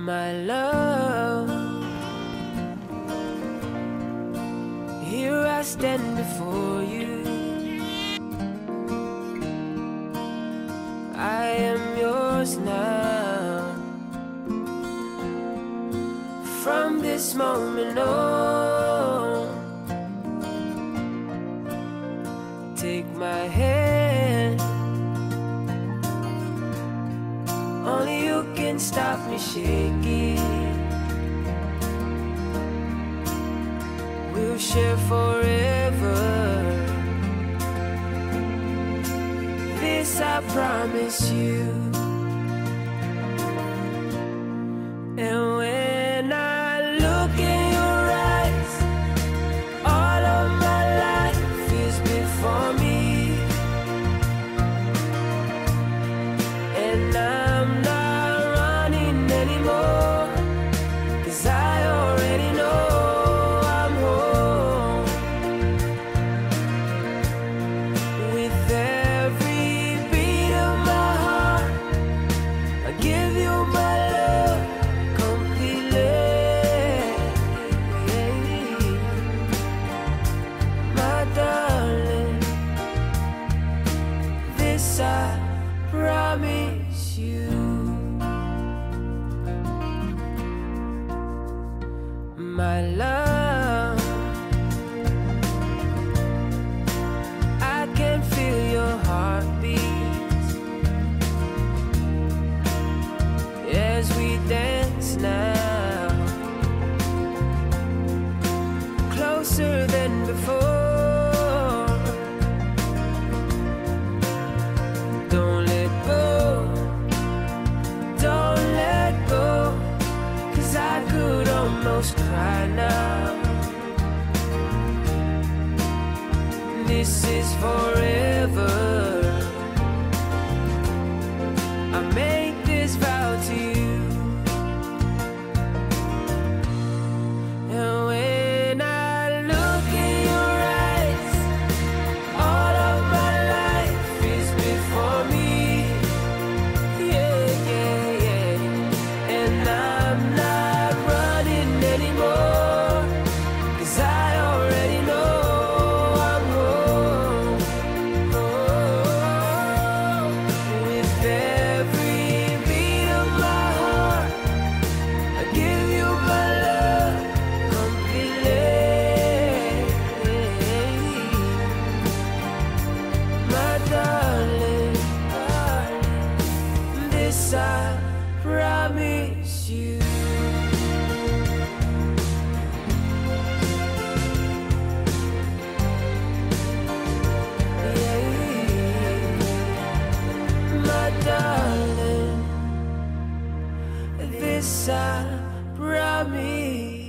My love, here I stand before you. I am yours now. From this moment on, take my hand. Only you can stop me shaking. We'll share forever. This I promise you. And when I look in your eyes, all of my life is before me. And I'm not running anymore, 'cause I already know I'm home. With every beat of my heart, I give you my love completely. My darling, this I promise you. My love, I can feel your heartbeat as we dance now, closer than before. Don't let go, don't let go, 'cause I could almost cry now. This is forever. I make this vow to you. And when I look in your eyes, all of my life is before me. Yeah, yeah, yeah. And I'm not running anymore, 'cause I already know I'm home. Oh, with every beat of my heart, I give you my love completely. My darling, this I promise you. My darling, this I promise